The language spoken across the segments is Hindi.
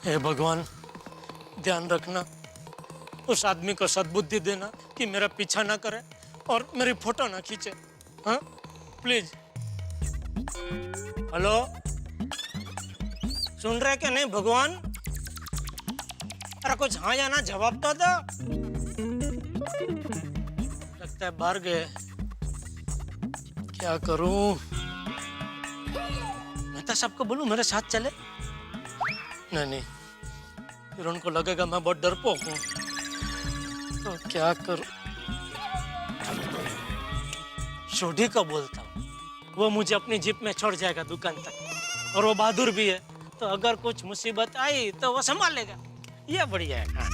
हे भगवान, ध्यान रखना, उस आदमी को सद्बुद्धि देना कि मेरा पीछा ना करे और मेरी फोटो ना खींचे। हाँ प्लीज। हेलो, सुन रहे क्या नहीं भगवान? अरे कुछ हाँ या ना जवाब तो दो। लगता है बाहर गए। क्या करूं? मैं तो सबको बोलूं मेरे साथ चले। नहीं, फिर उनको लगेगा मैं बहुत डरपोक हूं। तो क्या करूं? शोधी को बोलता हूं, वो मुझे अपनी जीप में छोड़ जाएगा दुकान तक, और वो बहादुर भी है, तो अगर कुछ मुसीबत आई तो वो संभाल लेगा। ये बढ़िया है। हाँ।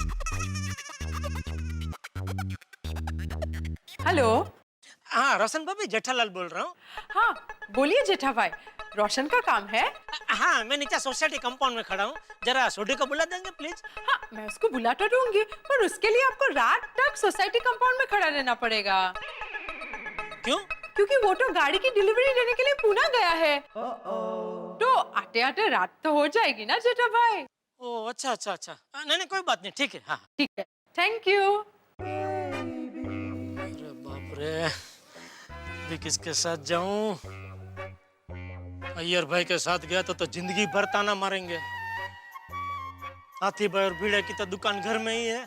हेलो। हाँ रोशन भाभी, जेठालाल बोल रहा हूँ। हाँ बोलिए जेठा भाई, रोशन का काम है? हाँ, मैं नीचे सोसाइटी कंपाउंड में खड़ा हूँ, जरा सोडी को बुला देंगे प्लीज। हाँ मैं उसको बुला तो दूंगी, पर उसके लिए आपको रात तक सोसाइटी कंपाउंड में खड़ा रहना पड़ेगा। क्यों? क्योंकि वो तो गाड़ी की डिलीवरी लेने के लिए पुणे गया है। तो आते आते रात तो हो जाएगी ना जेठा भाई। ओ अच्छा अच्छा अच्छा, नहीं कोई बात नहीं, ठीक है। हाँ ठीक है, थैंक यू। अरे बाप रे, अभी किसके साथ जाऊं? अय्यर भाई के साथ गया तो जिंदगी भर ताना मारेंगे। हाथी भाई और भीड़े की तो दुकान घर में ही है।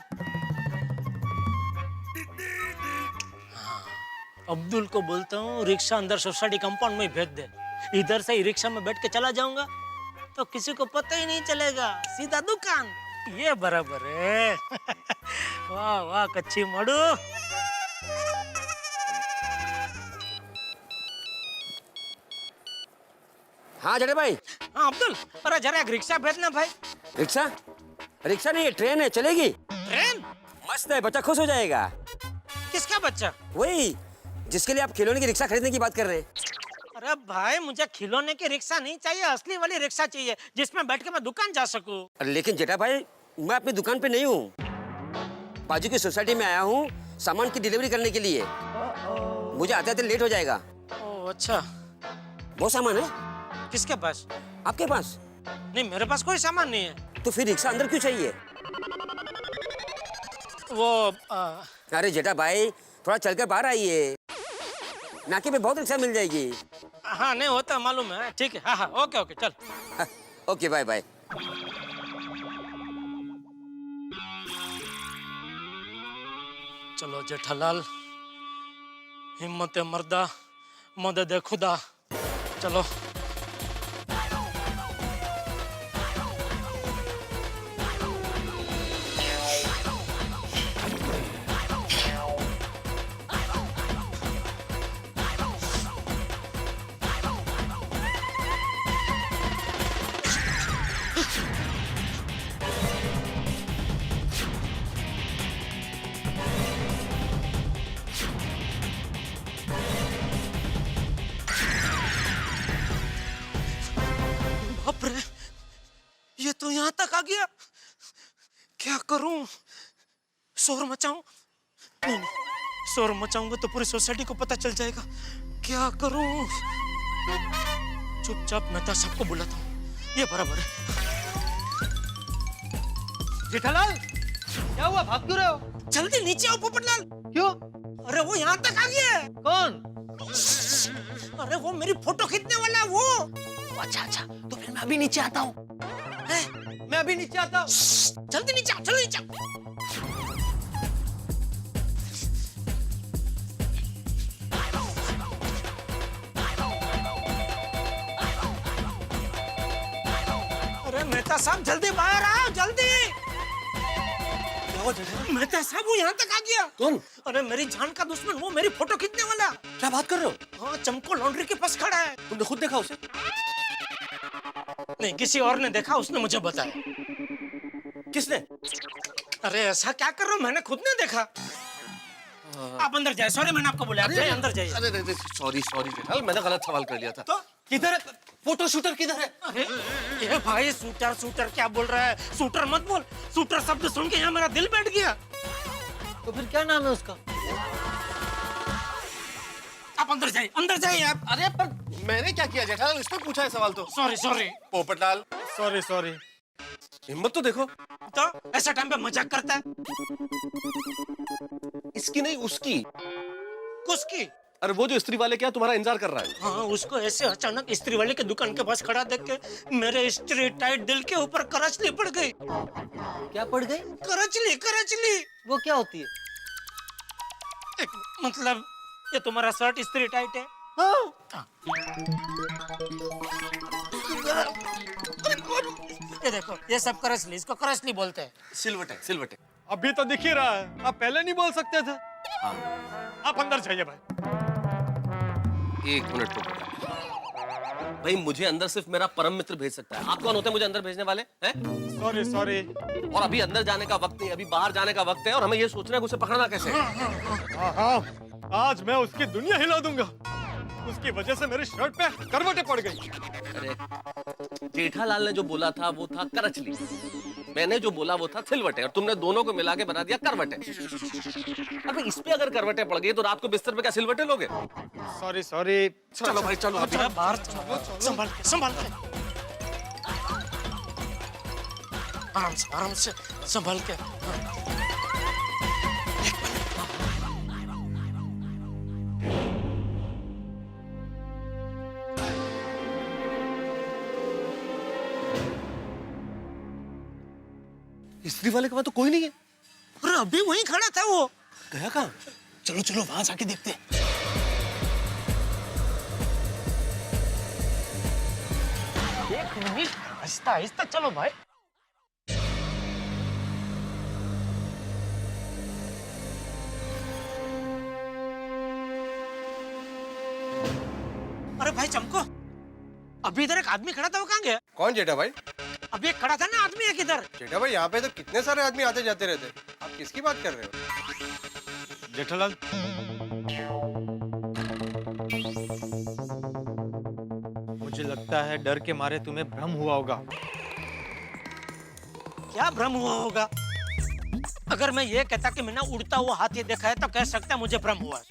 हाँ, अब्दुल को बोलता हूँ रिक्शा अंदर सोसाइटी कंपाउंड में भेज दे। इधर से ही रिक्शा में बैठ के चला जाऊंगा तो किसी को पता ही नहीं चलेगा, सीधा दुकान। ये बराबर है। वाह वाह कच्ची मड़ू। हाँ जड़े भाई। हाँ अब्दुल, अरे जरा एक रिक्शा भेजना भाई। रिक्शा? रिक्शा नहीं है, ट्रेन है, चलेगी। ट्रेन? मस्त है, बच्चा खुश हो जाएगा। किसका बच्चा? वही जिसके लिए आप खिलौने की रिक्शा खरीदने की बात कर रहे हैं। अरे भाई, मुझे खिलौने की रिक्शा नहीं चाहिए, असली वाली रिक्शा चाहिए जिसमें बैठ के मैं दुकान जा सकूं। लेकिन जेठा भाई, मैं अपनी दुकान पे नहीं हूँ, बाजू की सोसाइटी में आया हूँ सामान की डिलीवरी करने के लिए। मुझे आते आते लेट हो जाएगा। ओह अच्छा। बहुत सामान है। किसके पास? आपके पास? नहीं, मेरे पास कोई सामान नहीं है। तो फिर रिक्शा अंदर क्यों चाहिए? वो अरे जेठा भाई, थोड़ा चलकर बाहर आइए, नाके पे बहुत रिक्शा मिल जाएगी। हाँ नहीं होता मालूम है, ठीक है। हाँ हाँ ओके ओके चल। Okay bye bye. चलो जेठालाल, हिम्मत मर्दा, मदद खुदा। चलो। बाप रे, ये तो यहाँ तक आ गया। क्या करूं? शोर मचाऊं? नहीं, शोर मचाऊंगा तो पूरी सोसाइटी को पता चल जाएगा। क्या करूं? चुपचाप मैं तो सबको बुलाता हूँ, ये बराबर है। जेठालाल, क्या हुआ, भाग क्यों रहे हो? जल्दी नीचे आओ पोपटलाल। क्यों? अरे वो यहाँ तक आ गया है। कौन? अरे वो मेरी फोटो खींचने वाला है वो। अच्छा अच्छा, तो फिर मैं अभी नीचे आता हूँ। मैं अभी नीचे आता हूँ। जल्दी नीचे आओ, चलो नीचे आओ। अरे मेहता साहब जल्दी बाहर आओ, जल्दी। मेहता साहब वो यहाँ तक आ गया। कौन? अरे मेरी जान का दुश्मन, वो मेरी फोटो खींचने वाला। क्या बात कर रहे हो? हाँ, चमको लॉन्ड्री के पास खड़ा है। तुमने खुद देखा उसे? नहीं, किसी और ने देखा, उसने मुझे बताया। किसने? अरे ऐसा क्या कर रहे हो, मैंने खुद नहीं देखा। आप अंदर जाए, सॉरी मैंने आपको बोला, आप जाइए अंदर जाइए। अरे सॉरी सॉरी जेठालाल, मैंने गलत सवाल कर लिया था। तो किधर है फोटो शूटर, किधर है? अरे ये भाई, शूटर शूटर क्या बोल रहा है? शूटर मत बोल, शूटर शब्द सुन के यहाँ मेरा दिल बैठ गया। तो फिर क्या नाम है उसका? आप अंदर जाइए आप। अरे पर मैंने क्या किया जेठालाल, इसमें पूछा है सवाल तो। Sorry sorry Popatlal, sorry sorry. हिम्मत तो देखो। तो ऐसा टाइम पे मजाक करता है? इसकी नहीं उसकी। किसकी? अरे वो जो इस्त्री वाले क्या तुम्हारा इंतजार कर रहा है। हाँ, उसको ऐसे अचानक इस्त्री वाले के दुकान के पास खड़ा देख के मेरे इस्त्री टाइट दिल के ऊपर करचली पड़ गई। क्या पड़ गई? करचली करचली। वो क्या होती है? मतलब ये तुम्हारा शर्ट इस्त्री टाइट है? हाँ। ये देखो, ये सब करचली, इसको करचली बोलते हैं। सिलवटे सिलवटे। अभी तो दिख ही रहा है, आप पहले नहीं बोल सकते थे। आप अंदर जाइए भाई। 1 मिनट तो भाई, मुझे अंदर सिर्फ मेरा परम मित्र भेज सकता है। आप कौन होते हैं मुझे अंदर भेजने वाले हैं? Sorry sorry. और अभी अंदर जाने का वक्त नहीं, अभी बाहर जाने का वक्त है और हमें ये सोचना है कि उसे पकड़ना कैसे है। हाँ, आज मैं उसकी दुनिया हिला दूंगा। उसकी वजह से मेरी शर्ट पे करवटें पड़ गई। अरे जेठालाल ने जो बोला था वो था करचली, मैंने जो बोला वो था सिलवटे, और तुमने दोनों को मिला के बना दिया करवटे। अबे इस पे अगर करवटें पड़ गई तो रात को बिस्तर पे क्या सिलवटे लोगे? Sorry sorry. चलो भाई चलो अभी। बाहर संभाल के, संभाल के। आराम से संभाल के। इस्त्री वाले के पास तो कोई नहीं है। अरे अभी वहीं खड़ा था वो। गया कहाँ? चलो चलो वहां जाके देखते हैं। एक मिनट, आहिस्ता आहिस्ता चलो भाई। अरे भाई चमको, अभी इधर एक आदमी खड़ा था, वो कहाँ गया? कौन जेठा भाई? अभी एक खड़ा था ना आदमी एक इधर। जेठा भाई यहाँ पे तो कितने सारे आदमी आते जाते रहते, आप किसकी बात कर रहे हो? जेठालाल, मुझे लगता है डर के मारे तुम्हें भ्रम हुआ होगा। क्या भ्रम हुआ होगा? अगर मैं ये कहता कि मैंने उड़ता हुआ हाथी देखा है तो कह सकता मुझे भ्रम हुआ है।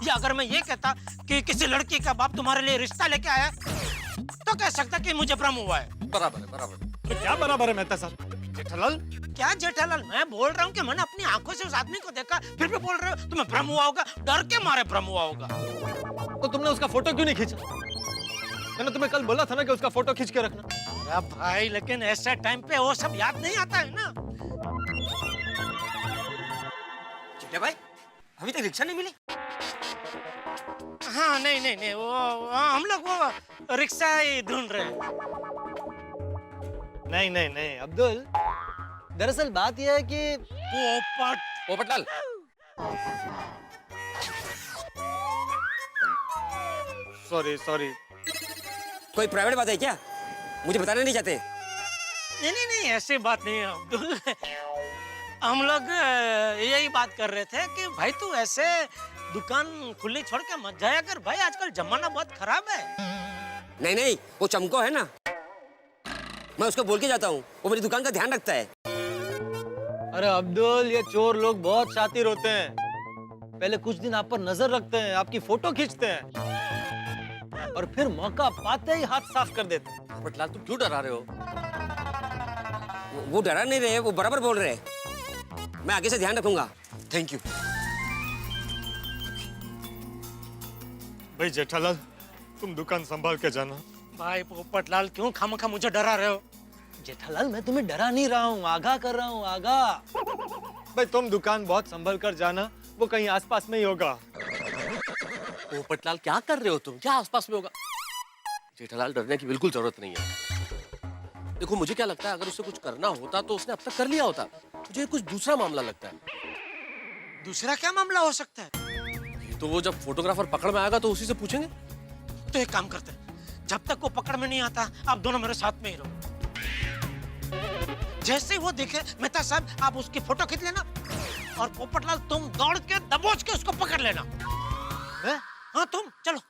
या अगर मैं ये कहता कि किसी लड़की का बाप तुम्हारे लिए रिश्ता लेके आया तो कह सकता कि मुझे भ्रम हुआ है। बराबर है बराबर। तो क्या बराबर है मेहता साहब? जेठालाल, क्या जेठालाल, मैं बोल रहा हूँ कि मैंने अपनी आंखों से उस आदमी को देखा, फिर भी बोल रहे हो तुम्हें भ्रम हुआ होगा। डर के मारे भ्रम हुआ होगा। तो तुमने उसका फोटो क्यों नहीं खींचा? मैंने तुम्हें कल बोला था ना कि उसका फोटो खींच के रखना। अरे भाई, लेकिन ऐसे टाइम पे वो सब याद नहीं आता है ना। चिट्टे भाई, अभी तक रिक्शा नहीं मिली? हाँ नहीं नहीं नहीं, वो हम लोग वो रिक्शा ही ढूंढ रहे हैं। नहीं नहीं नहीं अब्दुल, दरअसल बात यह है कि पोपटलाल, सॉरी सॉरी। कोई प्राइवेट बात है क्या? मुझे बताना नहीं चाहते? नहीं नहीं नहीं, ऐसी बात नहीं है अब्दुल। हम लोग यही बात कर रहे थे कि भाई तू ऐसे दुकान खुली छोड़ के मत जाया कर भाई, आजकल जमाना बहुत खराब है। नहीं नहीं, वो चमको है ना, मैं उसको बोल के जाता हूँ, वो मेरी दुकान का ध्यान रखता है। अरे अब्दुल, ये चोर लोग बहुत शातिर होते हैं। पहले कुछ दिन आप पर नजर रखते हैं, आपकी फोटो खींचते हैं और फिर मौका पाते ही हाथ साफ कर देते हैं। पोपटलाल तुम क्यों डरा रहे हो? वो डरा नहीं रहे, वो बराबर बोल रहे हैं। मैं आगे से ध्यान रखूंगा। Thank you. भाई जेठालाल, तुम दुकान संभाल के जाना। भाई पोपटलाल, क्यों खामखा मुझे डरा रहे हो? जेठालाल, मैं तुम्हें डरा नहीं रहा हूँ, आगाह कर रहा हूँ, आगाह। भाई तुम दुकान बहुत संभल कर जाना, वो कहीं आसपास में ही होगा। पोपटलाल क्या कर रहे हो तुम? क्या आसपास में होगा? जेठालाल, डरने की बिल्कुल जरूरत नहीं है। देखो मुझे क्या लगता है, अगर उसे कुछ करना होता तो उसने अब तक कर लिया होता। मुझे कुछ दूसरा मामला लगता है। दूसरा क्या मामला हो सकता है? तो वो जब फोटोग्राफर पकड़ में आएगा तो उसी से पूछेंगे। तो एक काम करते हैं, जब तक वो पकड़ में नहीं आता आप दोनों मेरे साथ में ही रहो। जैसे ही वो दिखे मेहता साहब, आप उसकी फोटो खींच लेना और पोपटलाल तुम दौड़ के दबोच के उसको पकड़ लेना। हाँ तुम चलो।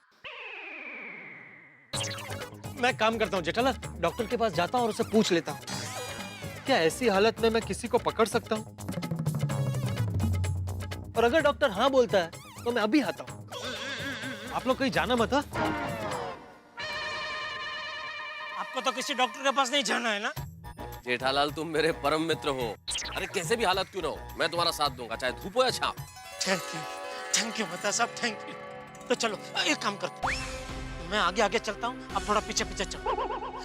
मैं काम करता हूँ जेठालाल, डॉक्टर के पास जाता हूँ और उसे पूछ लेता हूँ, क्या ऐसी हालत में मैं किसी को पकड़ सकता हूँ? और अगर डॉक्टर हाँ बोलता है तो मैं अभी आता हूँ। आप लोग कहीं जाना मत। आपको तो किसी डॉक्टर के पास नहीं जाना है ना? जेठालाल तुम मेरे परम मित्र हो। अरे कैसे भी हालत क्यों ना हो, मैं तुम्हारा साथ दूंगा, चाहे धूप हो या छाँव। थैंक यू मेहता साहब, थैंक यू। तो चलो एक काम करते हैं, मैं आगे आगे चलता हूँ, आप थोड़ा पीछे पीछे चलो,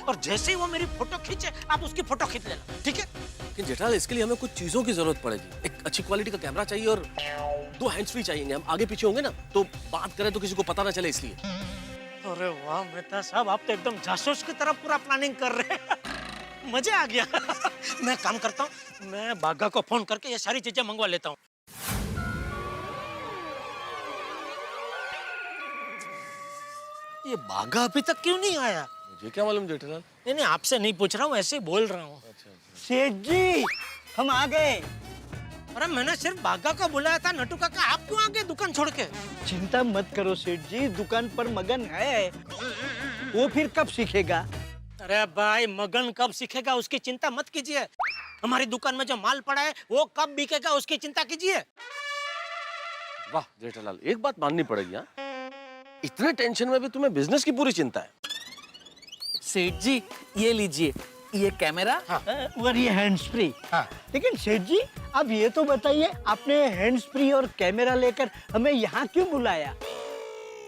और जैसे ही वो मेरी फोटो खींचे आप उसकी फोटो खींच लेना, ठीक है? लेकिन जेठालाल इसके लिए हमें कुछ चीजों की जरूरत पड़ेगी। एक अच्छी क्वालिटी का कैमरा चाहिए और 2 हैंड्स फ्री चाहिए। हम आगे पीछे होंगे ना तो बात करें तो किसी को पता ना चले, इसलिए। अरे वाह मेहता साहब, आप तो एकदम जासूस की तरह पूरा प्लानिंग कर रहे हैं। मजा आ गया। मैं काम करता हूँ, मैं बागा को फोन करके ये सारी चीजें मंगवा लेता हूँ। ये बागा अभी तक क्यों नहीं आया? मुझे क्या मालूम जेठालाल। नहीं, आपसे नहीं पूछ रहा हूँ, ऐसे ही बोल रहा हूँ। सेठ जी, हम आ गए। अरे मैंने सिर्फ बागा को बुलाया था, नटू काका आप क्यों आ गए दुकान छोड़ के? चिंता मत करो सेठ जी, दुकान पर मगन है। वो फिर कब सीखेगा? अरे भाई, मगन कब सीखेगा उसकी चिंता मत कीजिए। हमारी दुकान में जो माल पड़ा है वो कब बिकेगा उसकी चिंता कीजिए। वाह जेठालाल, एक बात माननी पड़ेगी। हाँ, इतने टेंशन में भी तुम्हें बिजनेस की पूरी चिंता है। सेठ जी ये लीजिए, ये कैमरा और ये हैंड्स फ्री। हाँ। लेकिन सेठ जी, अब ये तो बताइए, आपने हैंड्स फ्री और कैमरा लेकर हमें यहाँ क्यों बुलाया?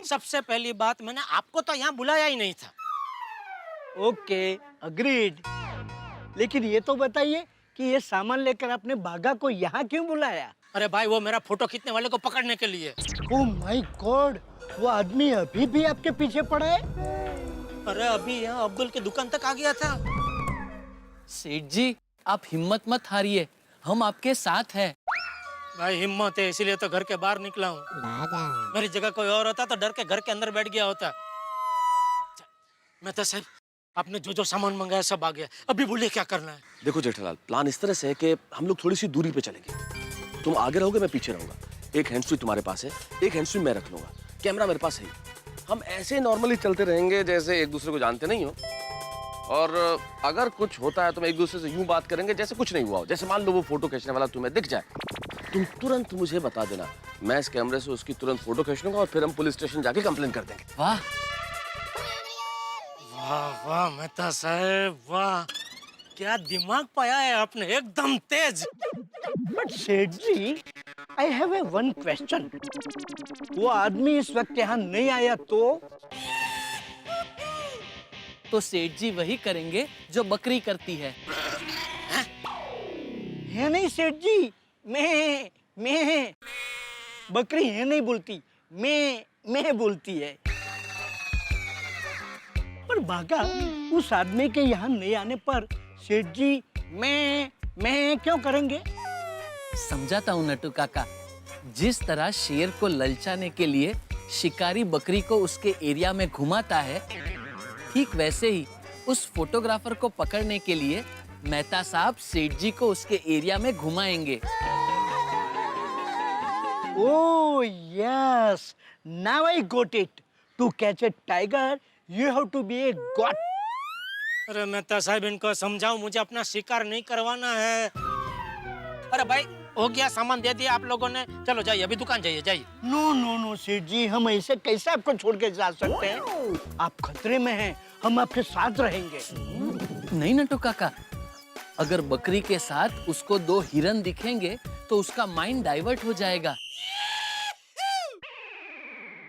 सबसे पहली बात, मैंने आपको तो यहाँ बुलाया ही नहीं था। Okay, agreed. लेकिन ये तो बताइए कि ये सामान लेकर आपने बागा को यहाँ क्यों बुलाया? अरे भाई, वो मेरा फोटो खींचने वाले को पकड़ने के लिए। ओह माय गॉड, वो आदमी अभी भी आपके पीछे पड़ा है? अरे अभी यहाँ अब्दुल की दुकान तक आ गया था। सेठ जी आप हिम्मत मत हारिए, हम आपके साथ हैं। भाई हिम्मत है, इसीलिए तो घर के बाहर निकला हूँ। मेरी जगह कोई और होता तो डर के घर के अंदर बैठ गया होता। मेहता साहब, आपने जो जो सामान मंगाया सब आ गया, अभी बोलिए क्या करना है? देखो जेठालाल, प्लान इस तरह से है कि हम लोग थोड़ी सी दूरी पे चलेंगे। तुम आगे रहोगे, मैं पीछे रहूंगा। एक हैंड्स फ्री तुम्हारे पास है, एक हैंड्स फ्री मैं रख लूंगा, कैमरा मेरे पास है। हम ऐसे नॉर्मली चलते रहेंगे जैसे एक दूसरे को जानते नहीं हो, और अगर कुछ होता है तो हम एक दूसरे से यूं बात करेंगे जैसे कुछ नहीं हुआ हो। जैसे मान लो वो फोटो खींचने वाला तुम्हें दिख जाए, तुम तुरंत मुझे बता देना, मैं इस कैमरे से उसकी तुरंत फोटो खींच लूंगा और फिर हम पुलिस स्टेशन जाके कंप्लेन कर देंगे। वाह वाह वाह मेहता साहब, वाह, क्या दिमाग पाया है आपने, एकदम तेज। बट सेठ जी, I have a one question. वो आदमी इस वक्त यहाँ नहीं आया तो सेठ जी वही करेंगे जो बकरी करती है। है नहीं सेठ जी, मैं बकरी है नहीं बोलती, मैं बोलती है। पर बागा, उस आदमी के यहाँ नहीं आने पर सेठ जी मैं क्यों करेंगे? समझाता हूँ नटू काका, जिस तरह शेर को ललचाने के लिए शिकारी बकरी को उसके एरिया में घुमाता है, ठीक वैसे ही उस फोटोग्राफर को पकड़ने के लिए मेहता साहब सेठ जी को उसके एरिया में घुमाएंगे। Oh yes, now I got it. To catch a tiger, you have to be a god. अरे मेहता साहब, इनको समझाओ, मुझे अपना शिकार नहीं करवाना है। अरे भाई, हो गया, सामान दे दिया आप लोगों ने, चलो जाइए, अभी दुकान जाइए, जाइए। नो सेठ जी, हम ऐसे कैसे आपको छोड़ के जा सकते हैं? आप खतरे में हैं, हम आपके साथ रहेंगे। नहीं नटू काका, अगर बकरी के साथ उसको 2 हिरन दिखेंगे तो उसका माइंड डाइवर्ट हो जाएगा।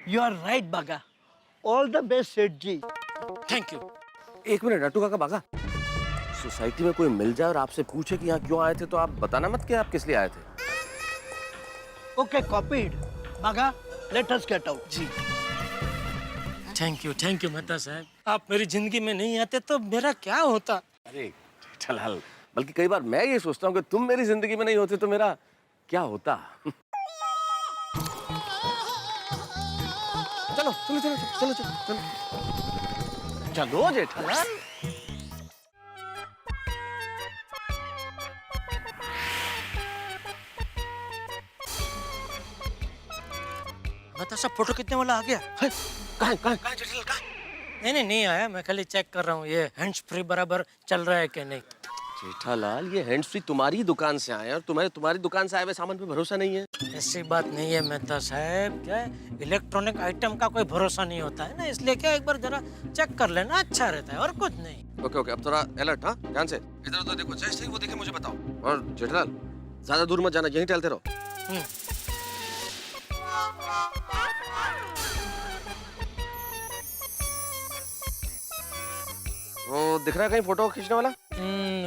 You are right, बागा। All the best, सेठ जी। Thank you. एक मिनट नटू काका, बागा, सोसाइटी में कोई मिल जाए और आपसे पूछे कि यहाँ क्यों आए थे, तो आप बताना मत कि आप किस लिए आए थे। Okay, copied. बागा, let us get out. जी, थैंक यू मेहता साहब, आप मेरी जिंदगी में नहीं आते तो मेरा क्या होता। अरे जेठालाल, बल्कि कई बार मैं ये सोचता हूँ कि तुम मेरी जिंदगी में नहीं होते तो मेरा क्या होता। चलो चलो चलो चलो चलो चलो चलो जेठालाल। मेहता साहब, फोटो खींचने वाला आ गया। कहाँ जेठालाल, कहाँ? नहीं आया, मैं खाली चेक कर रहा हूँ ये हैंड्स फ्री बराबर चल रहा है कि नहीं। जेठालाल, ये हैंड्स फ्री तुम्हारी दुकान से आए हैं और तुम्हारी दुकान से आए हुए सामान पे भरोसा नहीं है। ऐसी बात नहीं है मेहता साहब, क्या इलेक्ट्रॉनिक आइटम का कोई भरोसा नहीं होता है ना, इसलिए क्या एक बार जरा चेक कर लेना अच्छा रहता है और कुछ नहीं। ओके ओके, अब थोड़ा अलर्ट, हाँ, ध्यान से इधर उधर देखो, जैसे ही वो देखे मुझे बताओ। और जेठालाल, ज्यादा दूर मत जाना, यहीं टहलते रहो। वो दिख रहा है कहीं फोटो खींचने वाला?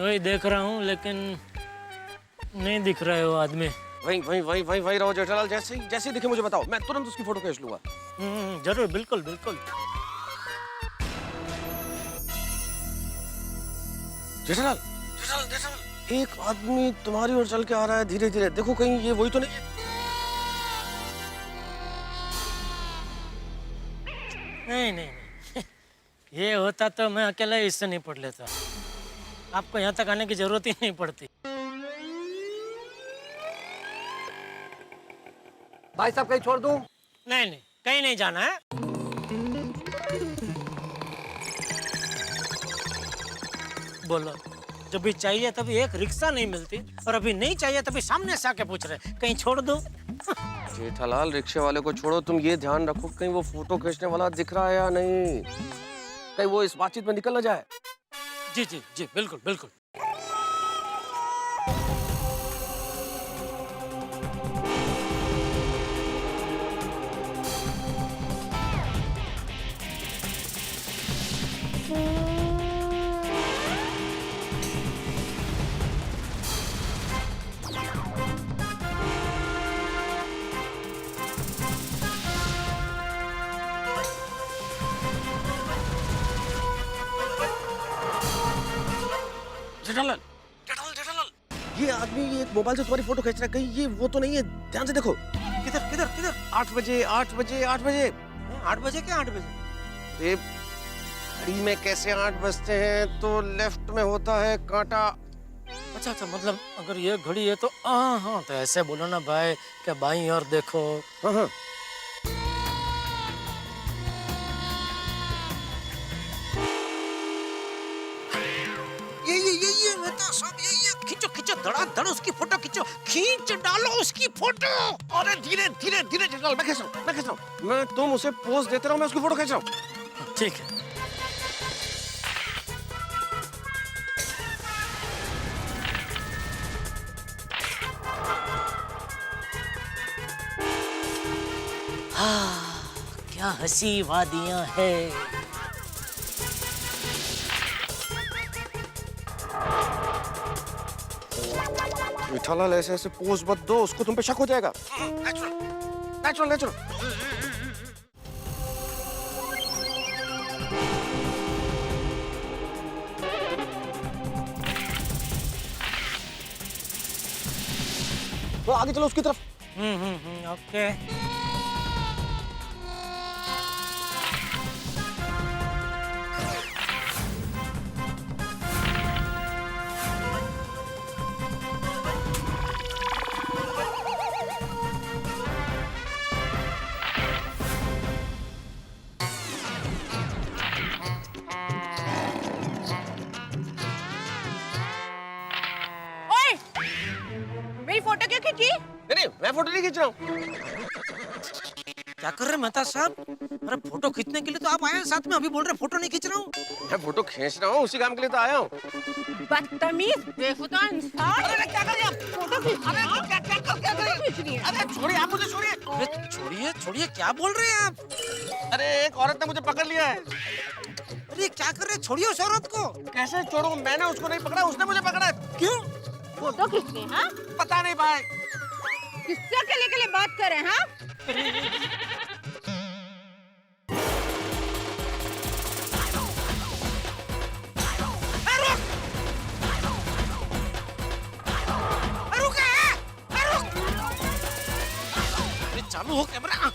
वही देख रहा हूँ, लेकिन नहीं दिख रहा है वो आदमी। वही रहो जेठालाल, जैसे ही दिखे मुझे बताओ, मैं तुरंत उसकी फोटो खींच लूंगा। जरूर, बिल्कुल बिल्कुल। जेठालाल, एक आदमी तुम्हारी ओर चल के आ रहा है धीरे धीरे, देखो कहीं ये वही तो नहीं है? नहीं ये होता तो मैं अकेला ही इससे निपट लेता, आपको यहाँ तक आने की जरूरत ही नहीं पड़ती। भाई साहब कहीं छोड़ दूं? नहीं कहीं नहीं जाना है। बोलो, जब भी चाहिए तभी एक रिक्शा नहीं मिलती, और अभी नहीं चाहिए तभी सामने से आके पूछ रहे कहीं छोड़ दो। जेठालाल, रिक्शे वाले को छोड़ो, तुम ये ध्यान रखो कहीं वो फोटो खींचने वाला दिख रहा है या नहीं, कहीं वो इस बातचीत में निकल ना जाए। जी बिल्कुल बिल्कुल। जेठालाल, ये आदमी ये एक मोबाइल से तुम्हारी फोटो खींच रहा है, कहीं ये वो तो नहीं है? ध्यान से देखो। किधर? 8 बजे। 8 बजे क्या 8 बजे? ये घड़ी में कैसे 8 बजते हैं? तो लेफ्ट में होता है कांटा। अच्छा, मतलब अगर ये घड़ी है तो हाँ, तो ऐसे बोलो ना भाई, क्या बाईं और देखो। हाँ। ये मेहता साहब, ये खींचो धड़ाधड़ उसकी फोटो खींच डालो उसकी फोटो। अरे धीरे जेठालाल, मैं खींच रहा हूँ। मैं तुम उसे पोज देते रहो, मैं उसकी फोटो खींच रहा हूँ। ठीक है। क्या हंसी वादियां हैं। जेठालाल, ऐसे पोज मत दो, उसको तुम पे शक हो जाएगा। नेचुरल। तो आगे चलो उसकी तरफ। ओके। मेरी फोटो क्यों खींची? नहीं, मैं फोटो नहीं खींच रहा हूँ। क्या कर रहे मेहता साहब? अरे फोटो खींचने के लिए तो आप आए हैं साथ में, अभी बोल रहे फोटो नहीं खींच रहा हूँ। मैं फोटो खींच रहा हूँ, उसी काम के लिए तो आया हूँ। बदतमीज, बेहुदा इंसान। अरे क्या कर रही है? फोटो खींच रही है? क्या खींच रही है? अरे छोड़िए, आप मुझे छोड़िए। अरे छोड़िए, क्या बोल रहे हैं आप? अरे एक औरत ने मुझे पकड़ लिया है। अरे क्या कर रहे हैं? छोड़िए उस औरत को। कैसे छोड़ूं? मैंने उसको नहीं पकड़ा, उसने मुझे पकड़ा है। क्यों? फोटो खींचनी है, हाँ? पता नहीं भाई। किससे अकेले के लिए बात कर रहे हैं, हाँ? चालू हो कैमरा।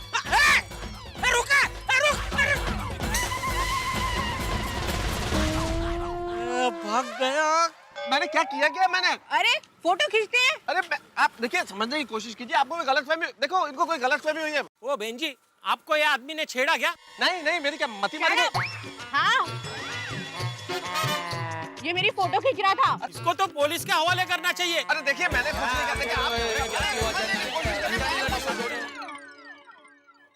भाग गया। मैंने क्या किया मैंने? अरे फोटो खींचते हैं। अरे आप देखिए, समझने की कोशिश कीजिए, आपको कोई गलतफहमी, देखो इनको कोई गलतफहमी हुई है। वो बहन जी, आपको ये आदमी ने छेड़ा क्या? नहीं, मेरी क्या मति मारी गई? हाँ, ये मेरी फोटो खींच रहा था। इसको तो पुलिस के हवाले करना चाहिए। अरे देखिए मैंने कुछ नहीं करने का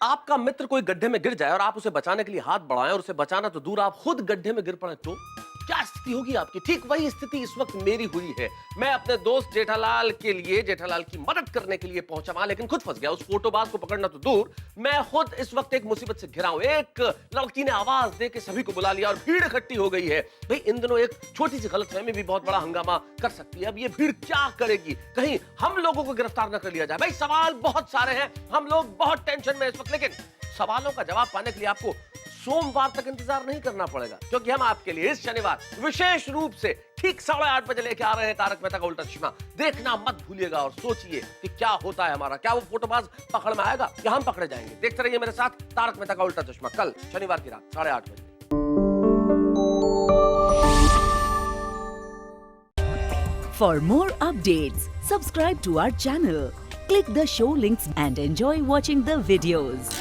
आपका मित्र कोई गड्ढे में गिर जाए और आप उसे बचाने के लिए हाथ बढ़ाएं और उसे बचाना तो दूर आप खुद गड्ढे में गिर पड़े तो क्या स्थिति होगी आपकी? ठीक वही स्थिति इस वक्त मेरी हुई है। मैं अपने दोस्त जेठालाल के लिए, जेठालाल की मदद करने के लिए पहुंचा वहां, लेकिन खुद फंस गया। उस फोटोबाज को पकड़ना तो दूर, मैं खुद इस वक्त एक मुसीबत से घिरा हूं। एक लड़की ने आवाज दे के सभी को बुला लिया और भीड़ इकट्ठी हो गई है। भाई इन दिनों एक छोटी सी गलतफहमी भी बहुत बड़ा हंगामा कर सकती है। अब ये भीड़ क्या करेगी? कहीं हम लोगों को गिरफ्तार न कर लिया जाए। भाई सवाल बहुत सारे हैं, हम लोग बहुत टेंशन में इस वक्त, लेकिन सवालों का जवाब पाने के लिए आपको सोमवार तक इंतजार नहीं करना पड़ेगा, क्योंकि हम आपके लिए इस शनिवार विशेष रूप से ठीक 8:30 बजे लेके आ रहे हैं तारक मेहता का उल्टा चश्मा। देखना मत भूलिएगा और सोचिए कि क्या होता है हमारा। क्या वो फोटोबाज पकड़ में आएगा या हम पकड़े जाएंगे? देखते रहिए मेरे साथ तारक मेहता का उल्टा चश्मा, कल शनिवार की रात 8:30 बजे। For more updates, subscribe to our channel, click the show links and enjoy watching the videos.